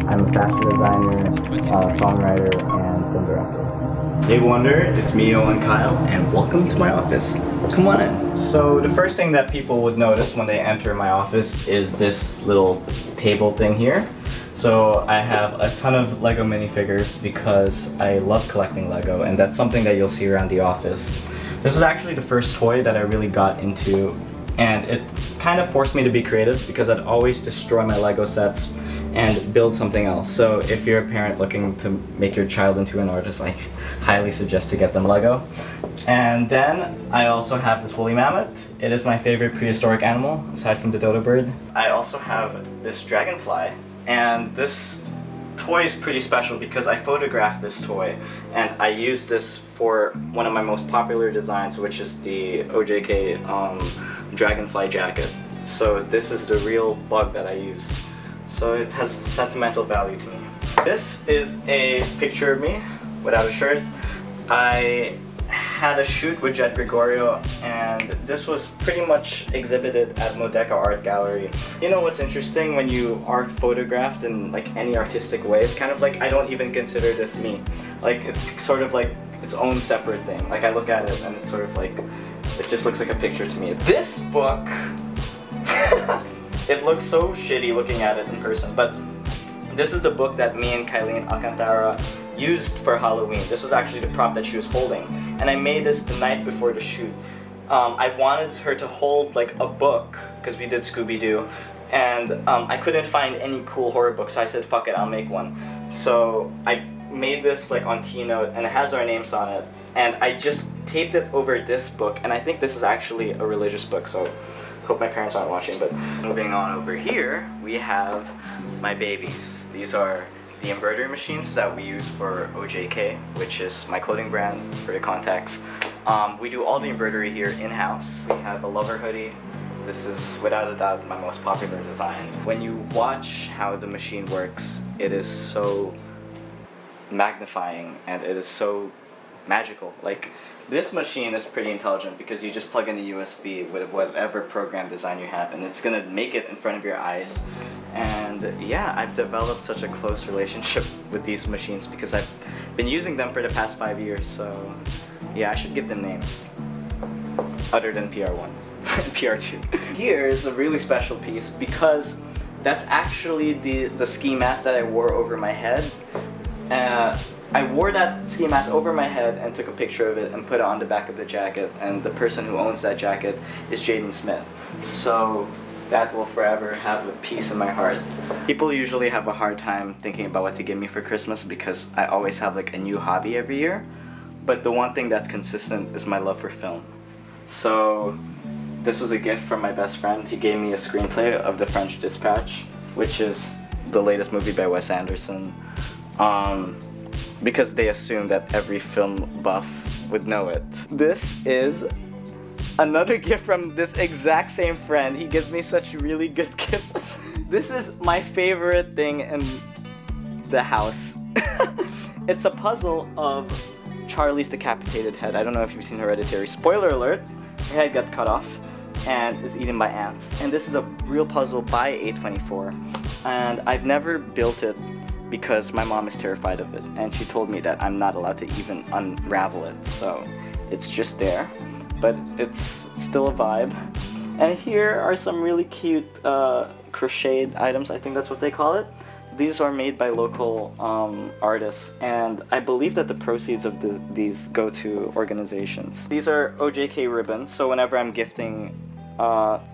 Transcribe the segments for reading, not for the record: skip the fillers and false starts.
I'm a fashion designer, songwriter, and film director. Hey Wonder, it's me Johan Kyle, and welcome to my office. Come on in. So the first thing that people would notice when they enter my office is this little table thing here. So I have a ton of Lego minifigures because I love collecting Lego, and that's something that you'll see around the office. This is actually the first toy that I really got into, and it kind of forced me to be creative because I'd always destroy my Lego sets and build something else. So if you're a parent looking to make your child into an artist, I highly suggest to get them Lego. And then I also have this woolly mammoth. It is my favorite prehistoric animal, aside from the dodo bird. I also have this dragonfly, and this toy is pretty special because I photographed this toy, and I used this for one of my most popular designs, which is the OJK dragonfly jacket. So this is the real bug that I used. So it has sentimental value to me. This is a picture of me without a shirt. I had a shoot with Jet Gregorio, and this was pretty much exhibited at Modeca Art Gallery. You know what's interesting when you are photographed in like any artistic way? It's kind of like I don't even consider this me. Like it's sort of like its own separate thing. Like I look at it and it's sort of like, it just looks like a picture to me. This book, it looks so shitty looking at it in person, but this is the book that me and Kylene Alcantara used for Halloween. This was actually the prop that she was holding, and I made this the night before the shoot. I wanted her to hold like a book because we did Scooby-Doo, and I couldn't find any cool horror books, so I said fuck it, I'll make one. So I made this like on Keynote, and it has our names on it, and I just taped it over this book, and I think this is actually a religious book, so hope my parents aren't watching. But moving on over here, we have my babies. These are the embroidery machines that we use for OJK, which is my clothing brand for the contacts. We do all the embroidery here in-house. We have a lover hoodie. This is without a doubt my most popular design. When you watch how the machine works, it is so magnifying and it is so magical. Like, this machine is pretty intelligent because you just plug in the USB with whatever program design you have, and it's gonna make it in front of your eyes. And yeah, I've developed such a close relationship with these machines because I've been using them for the past 5 years, so yeah, I should give them names other than PR1 PR2. Here is a really special piece because that's actually the ski mask that I wore over my head. I wore that ski mask over my head and took a picture of it and put it on the back of the jacket, and the person who owns that jacket is Jaden Smith. So that will forever have a piece in my heart. People usually have a hard time thinking about what to give me for Christmas because I always have like a new hobby every year, but the one thing that's consistent is my love for film. So this was a gift from my best friend. He gave me a screenplay of The French Dispatch, which is the latest movie by Wes Anderson. Because they assume that every film buff would know it. This is another gift from this exact same friend. He gives me such really good gifts. This is my favorite thing in the house. It's a puzzle of Charlie's decapitated head. I don't know if you've seen Hereditary. Spoiler alert, her head gets cut off and is eaten by ants. And this is a real puzzle by A24. And I've never built it because my mom is terrified of it, and she told me that I'm not allowed to even unravel it, so it's just there, but it's still a vibe. And here are some really cute crocheted items, I think that's what they call it. These are made by local artists, and I believe that the proceeds of these go to organizations. These are OJK ribbons, so whenever I'm gifting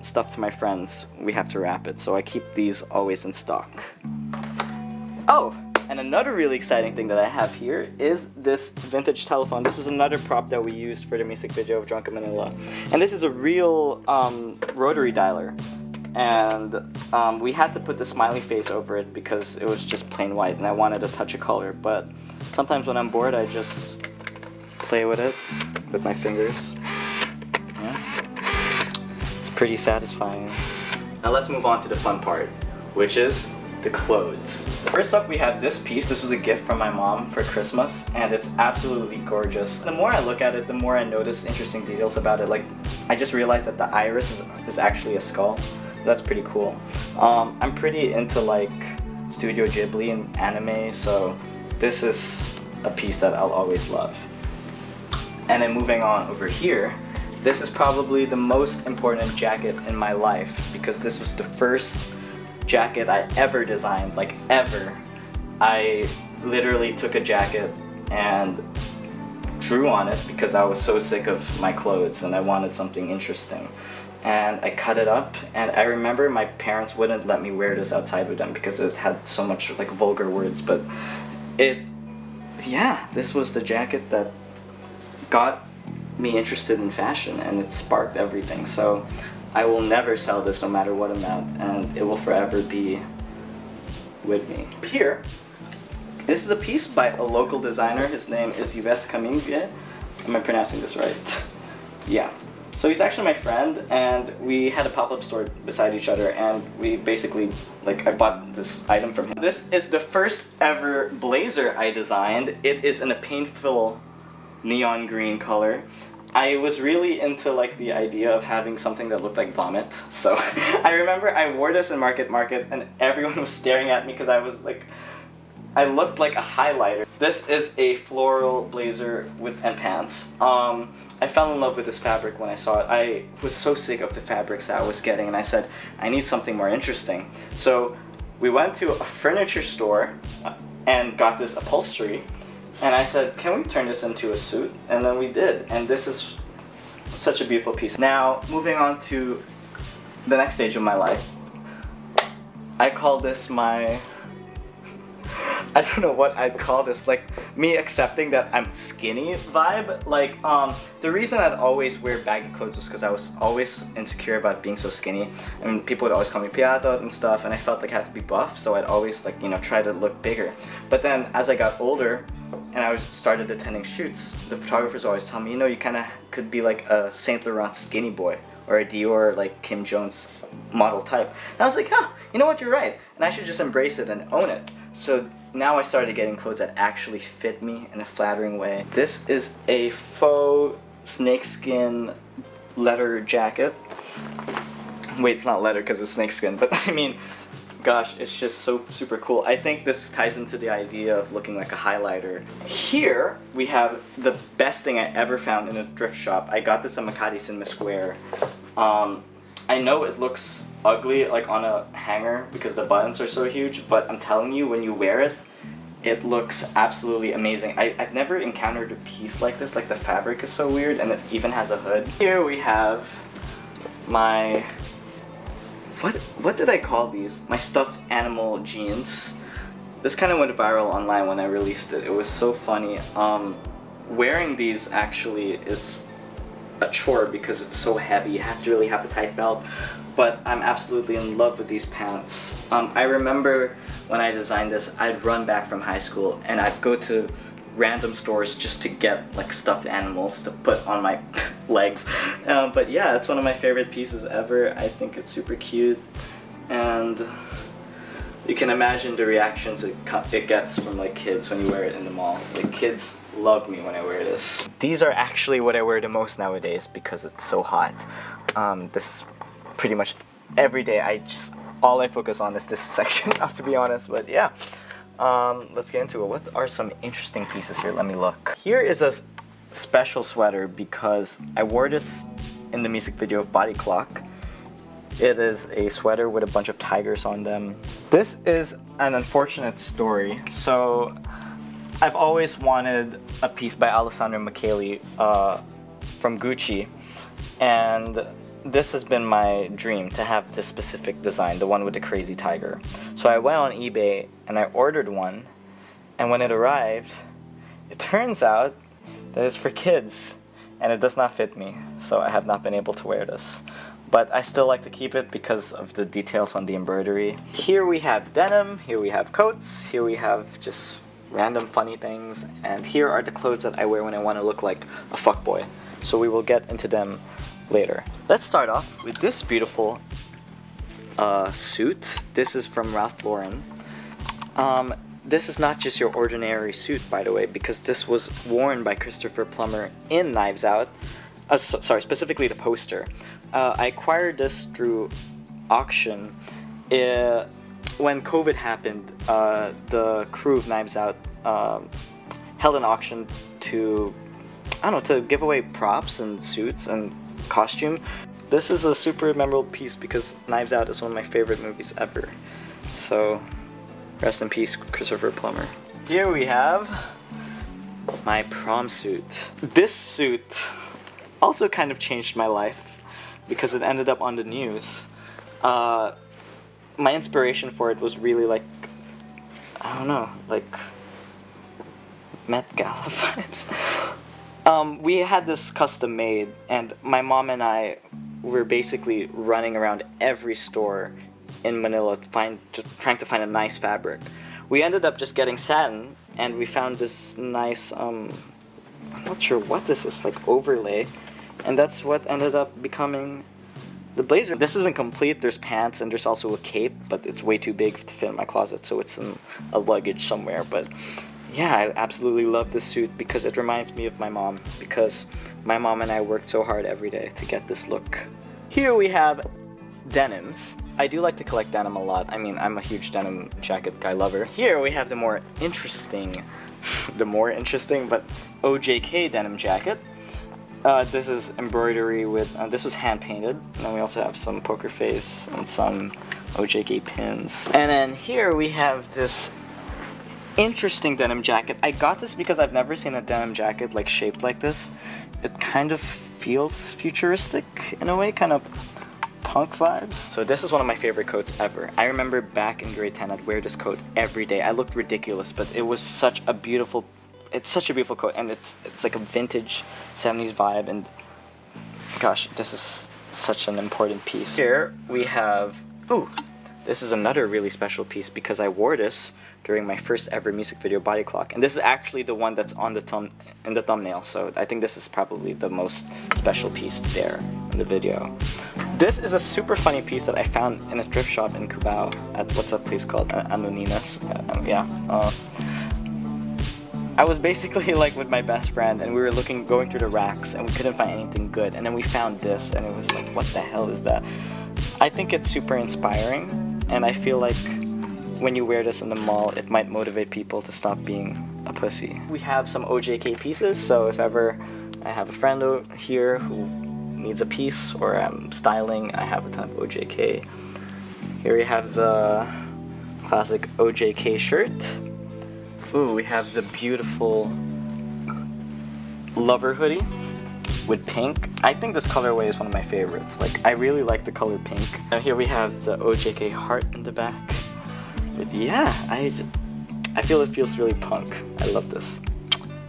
stuff to my friends, we have to wrap it, so I keep these always in stock. Oh, and another really exciting thing that I have here is this vintage telephone. This was another prop that we used for the music video of Drunken Manila. And this is a real rotary dialer. And we had to put the smiley face over it because it was just plain white and I wanted a touch of color. But sometimes when I'm bored, I just play with it with my fingers. Yeah. It's pretty satisfying. Now let's move on to the fun part, which is the clothes. First up, we have this piece. This was a gift from my mom for Christmas, and it's absolutely gorgeous. The more I look at it, the more I notice interesting details about it. Like, I just realized that the iris is actually a skull. That's pretty cool. I'm pretty into like Studio Ghibli and anime, so this is a piece that I'll always love. And then moving on over here, this is probably the most important jacket in my life because this was the first jacket I ever designed, like ever. I literally took a jacket and drew on it because I was so sick of my clothes and I wanted something interesting. And I cut it up, and I remember my parents wouldn't let me wear this outside with them because it had so much like vulgar words, but yeah, this was the jacket that got me interested in fashion, and it sparked everything. So I will never sell this no matter what amount, and it will forever be with me. Here, this is a piece by a local designer. His name is Yves Camingvier. Am I pronouncing this right? Yeah. So he's actually my friend, and we had a pop-up store beside each other, and we basically, like, I bought this item from him. This is the first ever blazer I designed. It is in a painful neon green color. I was really into like the idea of having something that looked like vomit. So I remember I wore this in Market and everyone was staring at me because I was like, I looked like a highlighter. This is a floral blazer and pants. I fell in love with this fabric when I saw it. I was so sick of the fabrics that I was getting, and I said, I need something more interesting. So we went to a furniture store and got this upholstery, and I said, can we turn this into a suit? And then we did, and this is such a beautiful piece. Now, moving on to the next stage of my life. I call this my, I don't know what I'd call this, like me accepting that I'm skinny vibe. Like, the reason I'd always wear baggy clothes was because I was always insecure about being so skinny. I mean, people would always call me piato and stuff, and I felt like I had to be buff, so I'd always, like, you know, try to look bigger. But then as I got older and I started attending shoots, the photographers always tell me, you know, you kind of could be like a Saint Laurent skinny boy or a Dior, like, Kim Jones model type. And I was like, huh, you know what, you're right, and I should just embrace it and own it. So now I started getting clothes that actually fit me in a flattering way. This is a faux snakeskin leather jacket. Wait, it's not leather because it's snakeskin, but I mean, gosh, it's just so super cool. I think this ties into the idea of looking like a highlighter. Here we have the best thing I ever found in a thrift shop. I got this at Makati Cinema Square. I know it looks ugly, like on a hanger, because the buttons are so huge, but I'm telling you, when you wear it, it looks absolutely amazing. I've never encountered a piece like this. Like, the fabric is so weird, and it even has a hood. Here we have my, what did I call these? My stuffed animal jeans. This kind of went viral online when I released it. It was so funny. Wearing these actually is a chore because it's so heavy. You have to really have a tight belt, but I'm absolutely in love with these pants. I remember when I designed this, I'd run back from high school and I'd go to random stores just to get like stuffed animals to put on my legs. But yeah, it's one of my favorite pieces ever. I think it's super cute, and you can imagine the reactions it gets from like kids when you wear it in the mall. Like, kids love me when I wear this. These are actually what I wear the most nowadays because it's so hot. This is pretty much every day. All I focus on is this section, to be honest. But yeah, let's get into it. What are some interesting pieces here? Let me look. Here is a special sweater because I wore this in the music video of Body Clock. It is a sweater with a bunch of tigers on them. This is an unfortunate story. So I've always wanted a piece by Alessandro Michele from Gucci, and this has been my dream, to have this specific design, the one with the crazy tiger. So I went on eBay and I ordered one, and when it arrived, it turns out that it's for kids and it does not fit me, so I have not been able to wear this. But I still like to keep it because of the details on the embroidery. Here we have denim, here we have coats, here we have just random funny things, and here are the clothes that I wear when I want to look like a fuckboy. So we will get into them later. Let's start off with this beautiful suit. This is from Ralph Lauren. This is not just your ordinary suit, by the way, because this was worn by Christopher Plummer in Knives Out. Sorry, specifically the poster. I acquired this through auction. when COVID happened, the crew of Knives Out held an auction to, I don't know, to give away props and suits and costume. This is a super memorable piece because Knives Out is one of my favorite movies ever. So, rest in peace, Christopher Plummer. Here we have my prom suit. This suit also kind of changed my life because it ended up on the news. My inspiration for it was really like, I don't know, like Met Gala vibes. We had this custom made, and my mom and I were basically running around every store in Manila trying to find a nice fabric. We ended up just getting satin, and we found this nice, I'm not sure what this is, like overlay, and that's what ended up becoming the blazer. This isn't complete. There's pants and there's also a cape, but it's way too big to fit in my closet, so it's in a luggage somewhere. But yeah, I absolutely love this suit because it reminds me of my mom, because my mom and I worked so hard every day to get this look. Here we have denims. I do like to collect denim a lot. I mean, I'm a huge denim jacket guy lover. Here we have the more interesting but OJK denim jacket. This is embroidery with, this was hand painted. And then we also have some poker face and some OJK pins. And then here we have this interesting denim jacket. I got this because I've never seen a denim jacket like shaped like this. It kind of feels futuristic in a way, kind of punk vibes. So this is one of my favorite coats ever. I remember back in grade 10 I'd wear this coat every day. I looked ridiculous, but it was such a beautiful, it's such a beautiful coat, and it's like a vintage 70s vibe, and gosh, this is such an important piece. Here we have, ooh, this is another really special piece because I wore this during my first ever music video, Body Clock, and this is actually the one that's on the in the thumbnail, so I think this is probably the most special piece there in the video. This is a super funny piece that I found in a thrift shop in Cubao at, what's that place called? Anoninas. I was basically like with my best friend, and we were going through the racks, and we couldn't find anything good, and then we found this, and it was like, what the hell is that? I think it's super inspiring, and I feel like when you wear this in the mall, it might motivate people to stop being a pussy. We have some OJK pieces, so if ever I have a friend here who needs a piece or I'm styling, I have a ton of OJK. Here we have the classic OJK shirt. Ooh, we have the beautiful Lover hoodie with pink. I think this colorway is one of my favorites. Like, I really like the color pink. And here we have the OJK heart in the back. But yeah, I feel it feels really punk. I love this.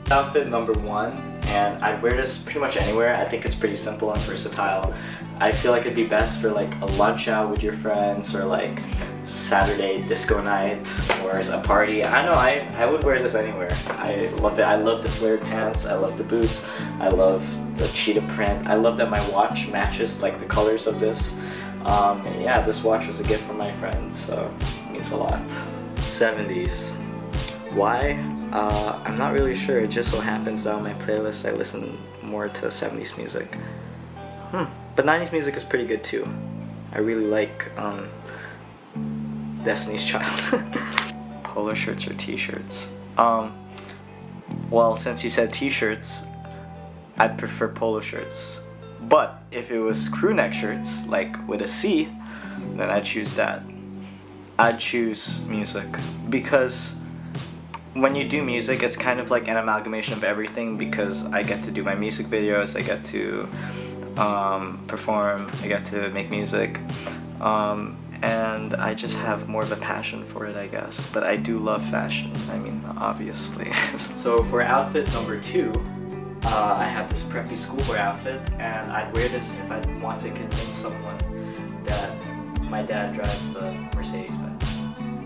Outfit number 1, and I'd wear this pretty much anywhere. I think it's pretty simple and versatile. I feel like it'd be best for like a lunch out with your friends, or like Saturday disco night, or a party. I don't know, I would wear this anywhere. I love it. I love the flared pants, I love the boots, I love the cheetah print. I love that my watch matches like the colors of this. And yeah, this watch was a gift from my friends, so it means a lot. 70s. Why? I'm not really sure. It just so happens that on my playlist I listen more to 70s music. But 90s music is pretty good too. I really like Destiny's Child. Polo shirts or t-shirts? Well, since you said t-shirts, I'd prefer polo shirts. But if it was crew neck shirts, like with a C, then I'd choose that. I'd choose music, because when you do music, it's kind of like an amalgamation of everything, because I get to do my music videos, I get to perform, I get to make music, and I just have more of a passion for it, I guess. But I do love fashion, I mean, obviously. So for outfit number 2, I have this preppy schoolboy outfit, and I'd wear this if I want to convince someone that my dad drives the Mercedes-Benz.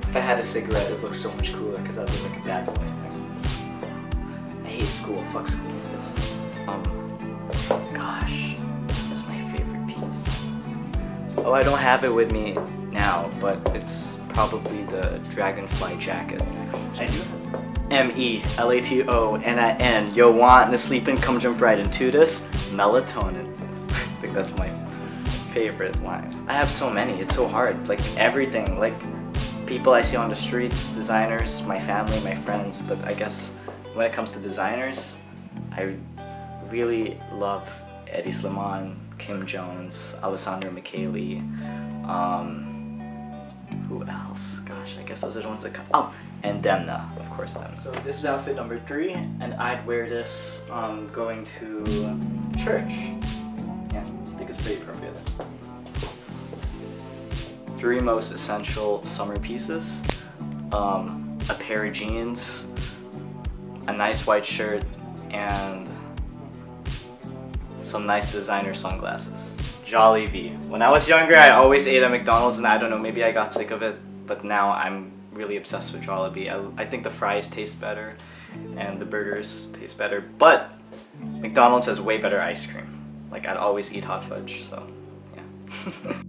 If I had a cigarette, it would look so much cooler because I'd look like a bad boy. I hate school, fuck school. Gosh, that's my favorite piece. Oh, I don't have it with me now, but it's probably the Dragonfly jacket. I do have MELATONIN. Yo, want to sleep in, come jump right into this. Melatonin. I think that's my favorite line. I have so many, it's so hard. Like everything, like people I see on the streets, designers, my family, my friends, but I guess when it comes to designers, I really love Eddie Slimane, Kim Jones, Alessandro Michele, who else? Gosh, I guess those are the ones that come. Oh, and Demna, of course, Demna. So this is outfit number 3, and I'd wear this going to church. Yeah, I think it's pretty appropriate. 3 most essential summer pieces: a pair of jeans, a nice white shirt, and some nice designer sunglasses. Jollibee. When I was younger, I always ate at McDonald's, and I don't know, maybe I got sick of it, but now I'm really obsessed with Jollibee. I think the fries taste better, and the burgers taste better, but McDonald's has way better ice cream. Like, I'd always eat hot fudge, so yeah.